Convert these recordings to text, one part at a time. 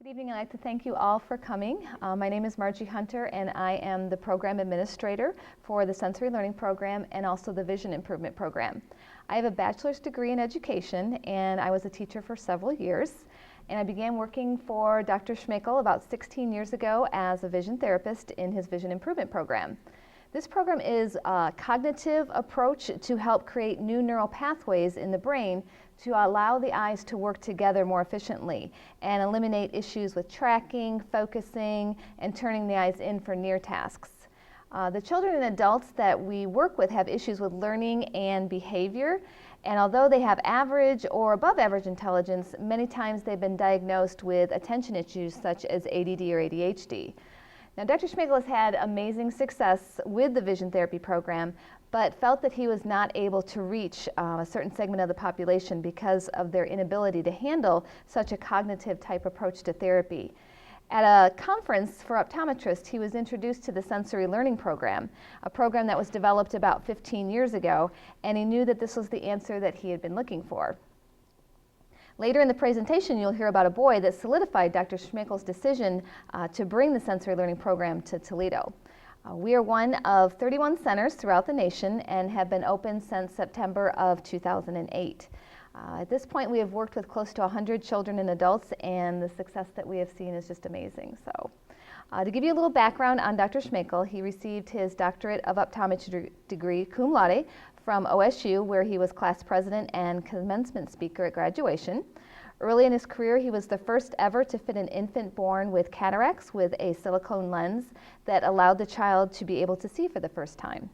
Good evening. I'd like to thank you all for coming. My name is Margie Hunter, and I am the program administrator for the Sensory Learning Program and also the Vision Improvement Program. I have a bachelor's degree in education, and I was a teacher for several years. And I began working for Dr. Schmekel about 16 years ago as a vision therapist in his Vision Improvement Program. This program is a cognitive approach to help create new neural pathways in the brain to allow the eyes to work together more efficiently and eliminate issues with tracking, focusing, and turning the eyes in for near tasks. The children and adults that we work with have issues with learning and behavior, and although they have average or above average intelligence, many times they've been diagnosed with attention issues such as ADD or ADHD. Now, Dr. Schmekel has had amazing success with the vision therapy program, but felt that he was not able to reach a certain segment of the population because of their inability to handle such a cognitive type approach to therapy. At a conference for optometrists, he was introduced to the Sensory Learning Program, a program that was developed about 15 years ago, and he knew that this was the answer that he had been looking for. Later in the presentation, you'll hear about a boy that solidified Dr. Schmekel's decision to bring the Sensory Learning Program to Toledo. We are one of 31 centers throughout the nation and have been open since September of 2008. At this point, we have worked with close to 100 children and adults, and the success that we have seen is just amazing. So, to give you a little background on Dr. Schmekel, he received his doctorate of optometry degree cum laude from OSU, where he was class president and commencement speaker at graduation. Early in his career, he was the first ever to fit an infant born with cataracts with a silicone lens that allowed the child to be able to see for the first time.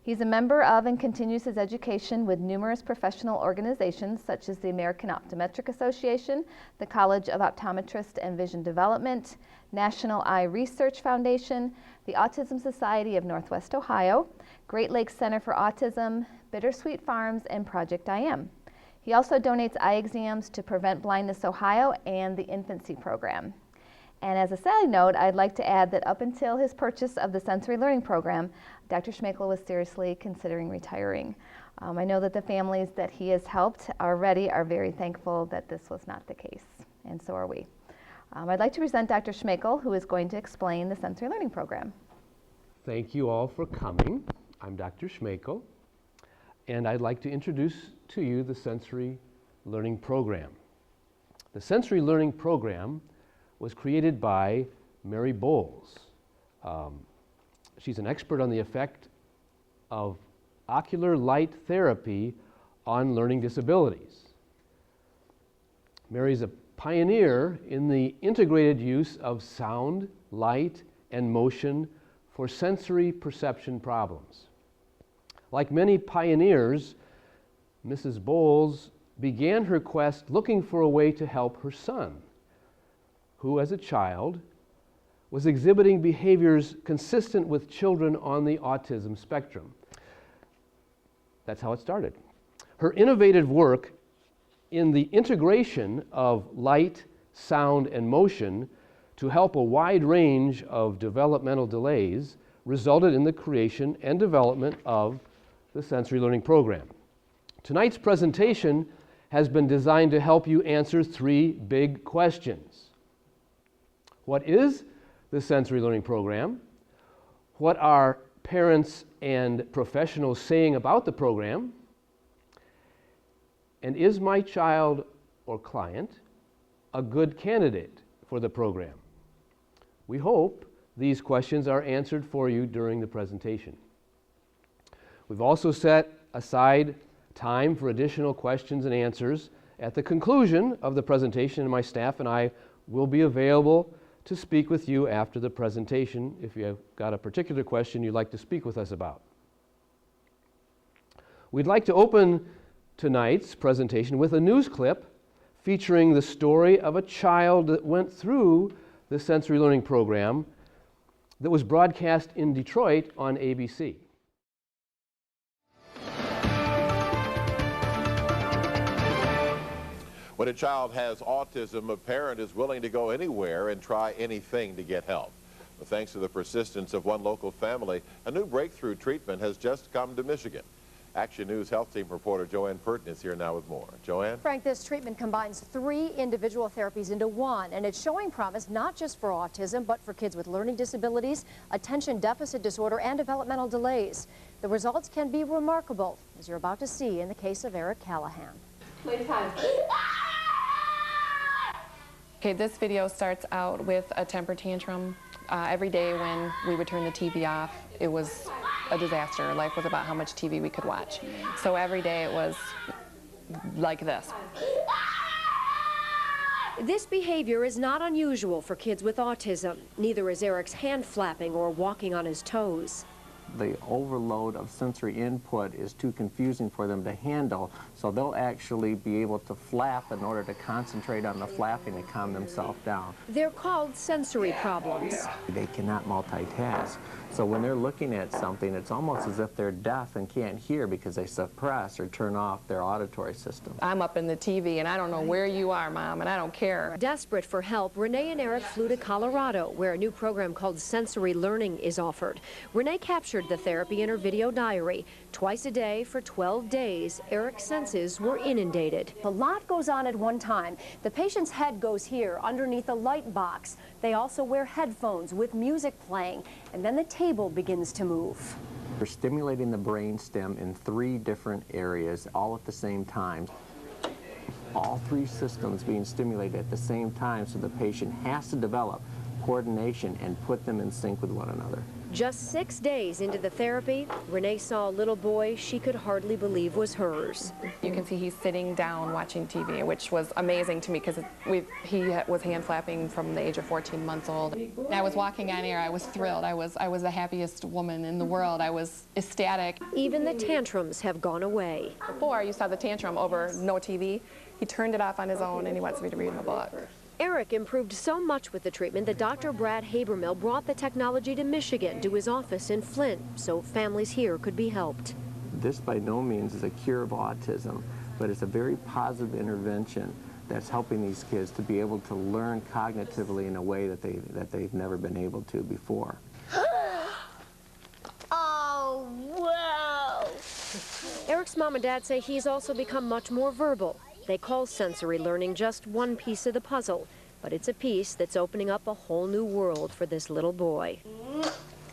He's a member of and continues his education with numerous professional organizations such as the American Optometric Association, the College of Optometrist and Vision Development, National Eye Research Foundation, the Autism Society of Northwest Ohio, Great Lakes Center for Autism, Bittersweet Farms, and Project I Am. He also donates eye exams to Prevent Blindness Ohio and the Infancy Program. And as a side note, I'd like to add that up until his purchase of the Sensory Learning Program, Dr. Schmekel was seriously considering retiring. I know that the families that he has helped already are very thankful that this was not the case, and so are we. I'd like to present Dr. Schmekel, who is going to explain the Sensory Learning Program. Thank you all for coming. I'm Dr. Schmekel, and I'd like to introduce to you the Sensory Learning Program. The Sensory Learning Program was created by Mary Bowles. She's an expert on the effect of ocular light therapy on learning disabilities. Mary's a pioneer in the integrated use of sound, light, and motion for sensory perception problems. Like many pioneers, Mrs. Bowles began her quest looking for a way to help her son, who as a child was exhibiting behaviors consistent with children on the autism spectrum. That's how it started. Her innovative work in the integration of light, sound, and motion to help a wide range of developmental delays resulted in the creation and development of the Sensory Learning Program. Tonight's presentation has been designed to help you answer three big questions. What is the Sensory Learning Program? What are parents and professionals saying about the program? And is my child or client a good candidate for the program? We hope these questions are answered for you during the presentation. We've also set aside time for additional questions and answers at the conclusion of the presentation, and my staff and I will be available to speak with you after the presentation if you have got a particular question you'd like to speak with us about. We'd like to open tonight's presentation with a news clip featuring the story of a child that went through the Sensory Learning Program that was broadcast in Detroit on ABC. When a child has autism, a parent is willing to go anywhere and try anything to get help. But thanks to the persistence of one local family, a new breakthrough treatment has just come to Michigan. Action News Health Team reporter Joanne Purton is here now with more. Joanne? Frank, this treatment combines 3 individual therapies into one, and it's showing promise not just for autism, but for kids with learning disabilities, attention deficit disorder, and developmental delays. The results can be remarkable, as you're about to see in the case of Eric Callahan. Playtime. Okay, this video starts out with a temper tantrum. Every day when we would turn the TV off, it was a disaster. Life was about how much TV we could watch. So every day it was like this. This behavior is not unusual for kids with autism. Neither is Eric's hand flapping or walking on his toes. The overload of sensory input is too confusing for them to handle, so they'll actually be able to flap in order to concentrate on the flapping to calm themselves down. They're called sensory problems. They cannot multitask, so when they're looking at something, it's almost as if they're deaf and can't hear because they suppress or turn off their auditory system. I'm up in the TV and I don't know where you are, Mom, and I don't care. Desperate for help, Renee and Eric flew to Colorado, where a new program called Sensory Learning is offered. Renee captured the therapy in her video diary. Twice a day for 12 days, Eric's senses were inundated. A lot goes on at one time. The patient's head goes here underneath a light box. They also wear headphones with music playing, and then the table begins to move. We're stimulating the brain stem in 3 different areas all at the same time. All 3 systems being stimulated at the same time, so the patient has to develop coordination and put them in sync with one another. Just 6 days into the therapy, Renee saw a little boy she could hardly believe was hers. You can see he's sitting down watching TV, which was amazing to me because he was hand flapping from the age of 14 months old. I was walking on air. I was thrilled. I was the happiest woman in the world. I was ecstatic. Even the tantrums have gone away. Before, you saw the tantrum over no TV. He turned it off on his own and he wants me to read him a book. Eric improved so much with the treatment that Dr. Brad Habermill brought the technology to Michigan to his office in Flint so families here could be helped. This by no means is a cure of autism, but it's a very positive intervention that's helping these kids to be able to learn cognitively in a way that they've never been able to before. Oh, wow! Eric's mom and dad say he's also become much more verbal. They call sensory learning just one piece of the puzzle, but it's a piece that's opening up a whole new world for this little boy.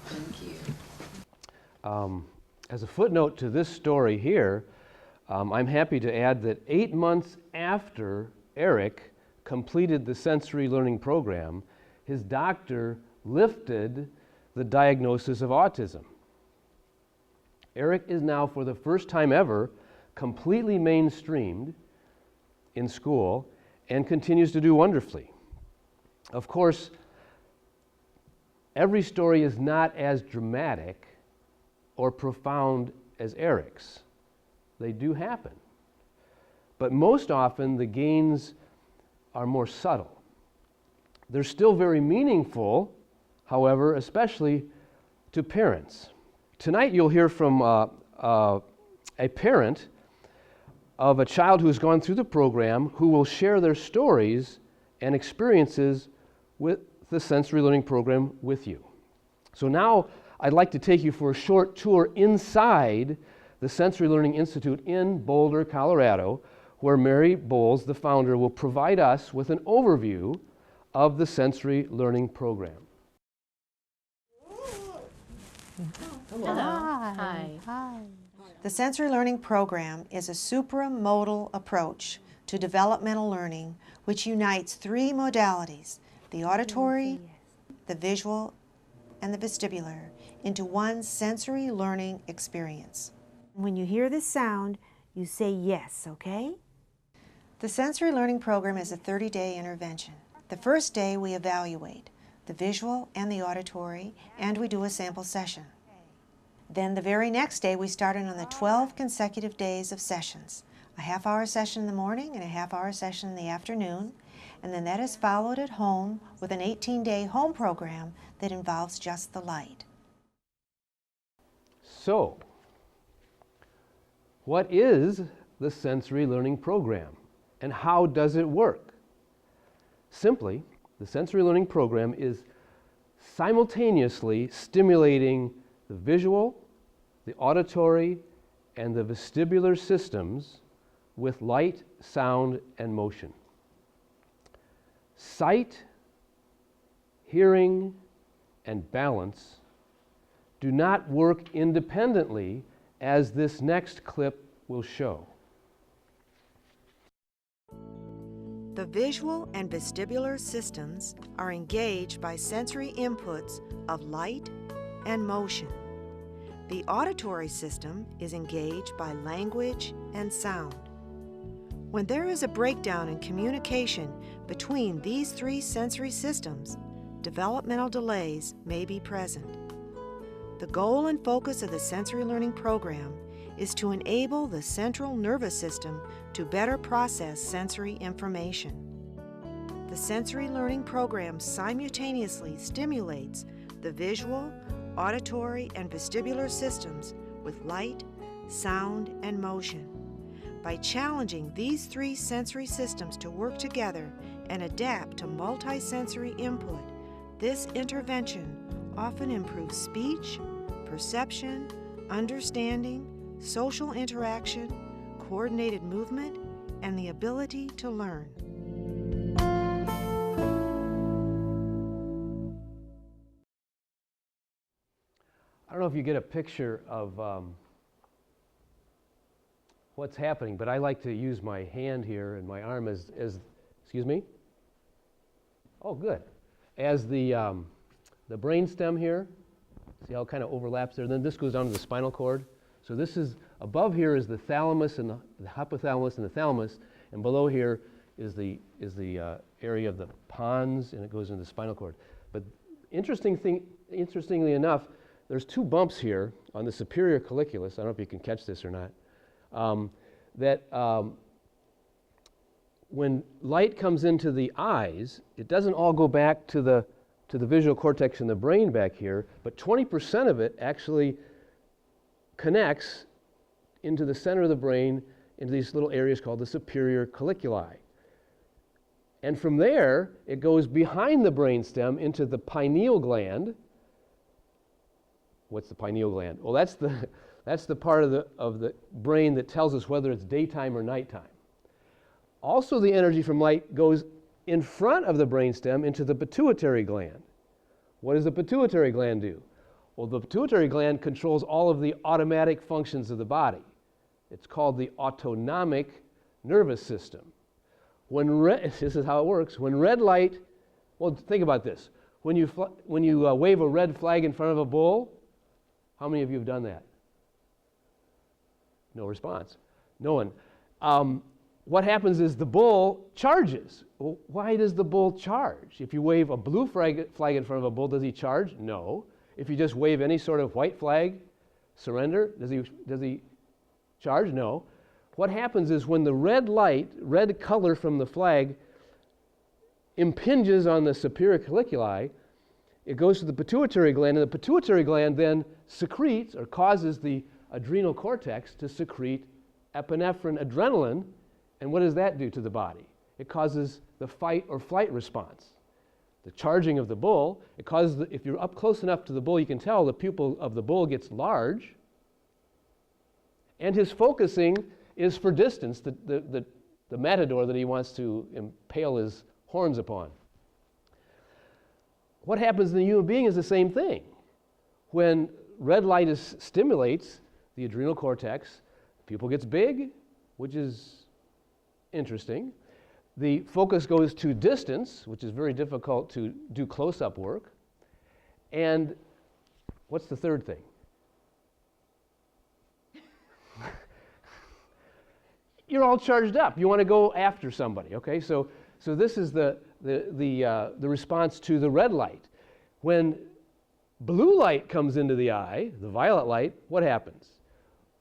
Thank you. As a footnote to this story here, I'm happy to add that 8 months after Eric completed the sensory learning program, his doctor lifted the diagnosis of autism. Eric is now, for the first time ever, completely mainstreamed in school and continues to do wonderfully. Of course, every story is not as dramatic or profound as Eric's. They do happen. But most often the gains are more subtle. They're still very meaningful, however, especially to parents. Tonight you'll hear from a parent of a child who's gone through the program who will share their stories and experiences with the sensory learning program with you. So now I'd like to take you for a short tour inside the Sensory Learning Institute in Boulder, Colorado, where Mary Bowles, the founder, will provide us with an overview of the sensory learning program. Hello. Hi. The Sensory Learning Program is a supramodal approach to developmental learning which unites 3 modalities, the auditory, the visual, and the vestibular, into one sensory learning experience. When you hear this sound, you say yes, okay? The Sensory Learning Program is a 30-day intervention. The first day we evaluate the visual and the auditory, and we do a sample session. Then the very next day we start on the 12 consecutive days of sessions, a half-hour session in the morning and a half-hour session in the afternoon, and then that is followed at home with an 18-day home program that involves just the light. So, what is the sensory learning program and how does it work? Simply, the sensory learning program is simultaneously stimulating the visual, the auditory, and the vestibular systems with light, sound, and motion. Sight, hearing, and balance do not work independently, as this next clip will show. The visual and vestibular systems are engaged by sensory inputs of light and motion. The auditory system is engaged by language and sound. When there is a breakdown in communication between these three sensory systems, developmental delays may be present. The goal and focus of the sensory learning program is to enable the central nervous system to better process sensory information. The sensory learning program simultaneously stimulates the visual, auditory, and vestibular systems with light, sound, and motion. By challenging these three sensory systems to work together and adapt to multisensory input, this intervention often improves speech, perception, understanding, social interaction, coordinated movement, and the ability to learn. I don't know if you get a picture of what's happening, but I like to use my hand here and my arm as excuse me? Oh, good. As the brain stem here. See how it kind of overlaps there? Then this goes down to the spinal cord. So this is, above here is the thalamus and the hypothalamus and the thalamus, and below here is the area of the pons, and it goes into the spinal cord. But interestingly enough, there's two bumps here on the superior colliculus. I don't know if you can catch this or not. When light comes into the eyes, it doesn't all go back to the visual cortex in the brain back here, but 20% of it actually connects into the center of the brain, into these little areas called the superior colliculi. And from there, it goes behind the brainstem into the pineal gland. What's the pineal gland? Well, that's the part of the brain that tells us whether it's daytime or nighttime. Also, the energy from light goes in front of the brainstem into the pituitary gland. What does the pituitary gland do? Well, the pituitary gland controls all of the automatic functions of the body. It's called the autonomic nervous system. This is how it works. When red light, well, think about this. When you wave a red flag in front of a bull, how many of you have done that? No response. No one. What happens is the bull charges. Well, why does the bull charge? If you wave a blue flag in front of a bull, does he charge? No. If you just wave any sort of white flag, surrender, does he charge? No. What happens is when the red color from the flag impinges on the superior colliculi, it goes to the pituitary gland, and the pituitary gland then secretes or causes the adrenal cortex to secrete epinephrine adrenaline. And what does that do to the body? It causes the fight or flight response. The charging of the bull, it causes, if you're up close enough to the bull, you can tell the pupil of the bull gets large, and his focusing is for distance, the matador that he wants to impale his horns upon. What happens in the human being is the same thing. When red light stimulates the adrenal cortex, the pupil gets big, which is interesting. The focus goes to distance, which is very difficult to do close-up work. And what's the third thing? You're all charged up. You want to go after somebody, okay? So this is the response to the red light. When blue light comes into the eye, the violet light, what happens?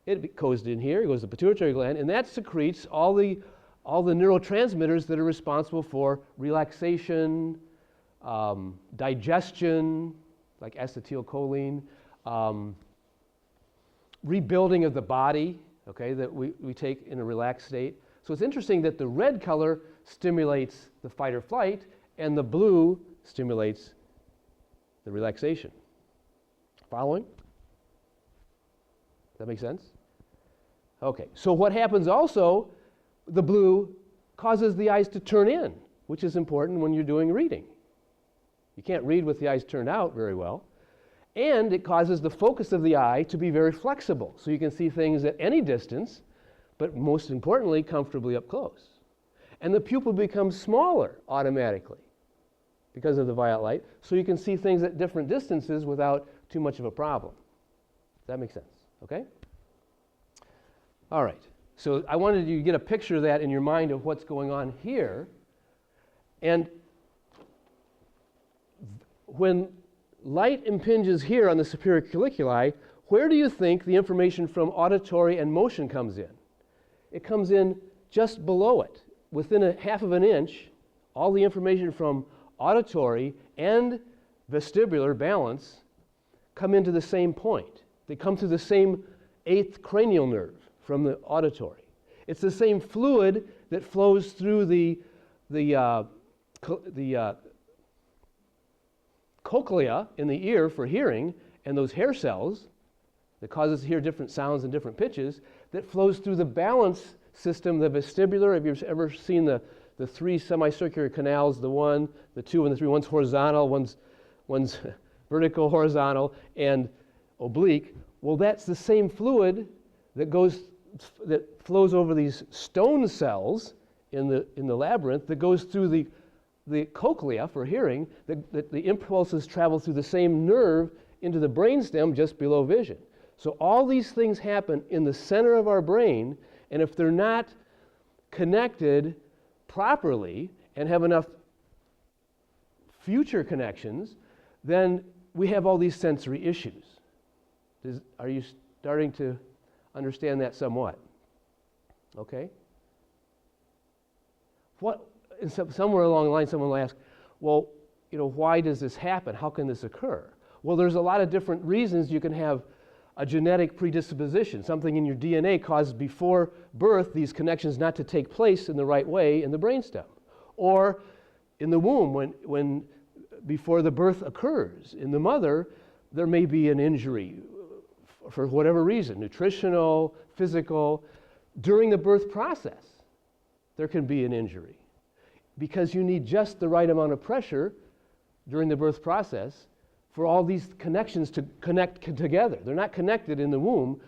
It goes in here, it goes to the pituitary gland, and that secretes all the neurotransmitters that are responsible for relaxation, digestion, like acetylcholine, rebuilding of the body, okay, that we take in a relaxed state. So it's interesting that the red color stimulates the fight or flight, and the blue stimulates the relaxation. Following? Does that make sense? Okay, so what happens also, the blue causes the eyes to turn in, which is important when you're doing reading. You can't read with the eyes turned out very well. And it causes the focus of the eye to be very flexible, so you can see things at any distance, but most importantly, comfortably up close. And the pupil becomes smaller automatically because of the violet light, so you can see things at different distances without too much of a problem. Does that make sense? Okay? All right. So I wanted you to get a picture of that in your mind of what's going on here. And when light impinges here on the superior colliculi, where do you think the information from auditory and motion comes in? It comes in just below it. Within a half of an inch, all the information from auditory and vestibular balance come into the same point. They come through the same 8th cranial nerve from the auditory. It's the same fluid that flows through the cochlea in the ear for hearing, and those hair cells that cause us to hear different sounds and different pitches, that flows through the balance system, the vestibular. Have you ever seen the 3 semicircular canals, the 1, the 2, and the 3? One's horizontal, one's vertical, horizontal, and oblique. Well, that's the same fluid that flows over these stone cells in the labyrinth, that goes through the cochlea for hearing, that the impulses travel through the same nerve into the brainstem just below vision. So all these things happen in the center of our brain, and if they're not connected properly and have enough future connections, then we have all these sensory issues. Are you starting to understand that somewhat? Okay? Somewhere along the line, someone will ask, well, why does this happen? How can this occur? Well, there's a lot of different reasons. You can have a genetic predisposition. Something in your DNA causes before birth these connections not to take place in the right way in the brainstem. Or in the womb, when before the birth occurs in the mother, there may be an injury for whatever reason, nutritional, physical. During the birth process, there can be an injury because you need just the right amount of pressure during the birth process for all these connections to connect together. They're not connected in the womb.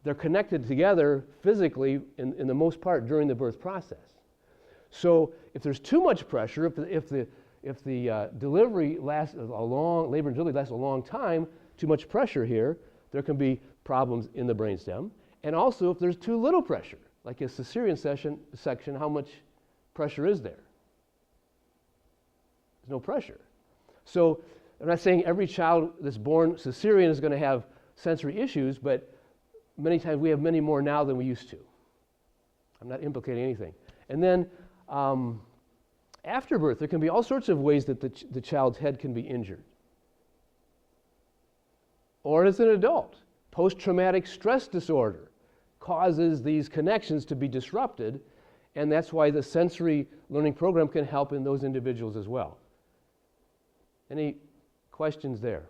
They're connected together physically in the most part during the birth process. So if there's too much pressure, if the delivery lasts labor and delivery lasts a long time, too much pressure here, there can be problems in the brainstem. And also if there's too little pressure, like a cesarean section, how much pressure is there? There's no pressure. So I'm not saying every child that's born cesarean is going to have sensory issues, but many times we have many more now than we used to. I'm not implicating anything. And then after birth, there can be all sorts of ways that the child's head can be injured. Or as an adult, post-traumatic stress disorder causes these connections to be disrupted, and that's why the sensory learning program can help in those individuals as well. Any questions there?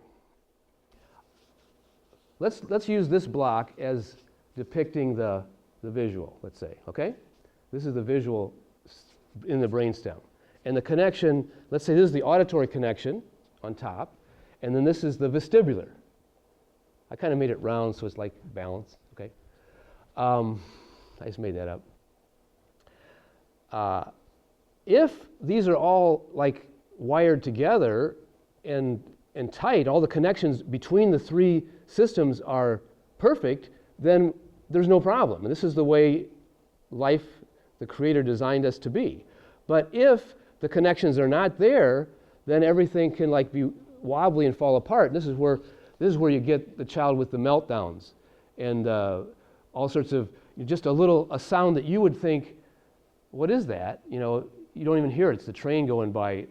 Let's use this block as depicting the visual, let's say, okay? This is the visual in the brainstem. And the connection, let's say this is the auditory connection on top, and then this is the vestibular. I kind of made it round so it's like balance, okay? I just made that up. If these are all like wired together and tight, all the connections between the 3 systems are perfect, then there's no problem. And this is the way life, the Creator designed us to be. But if the connections are not there, then everything can like be wobbly and fall apart. This is where you get the child with the meltdowns and all sorts of, just a sound that you would think, what is that? You don't even hear it. It's the train going by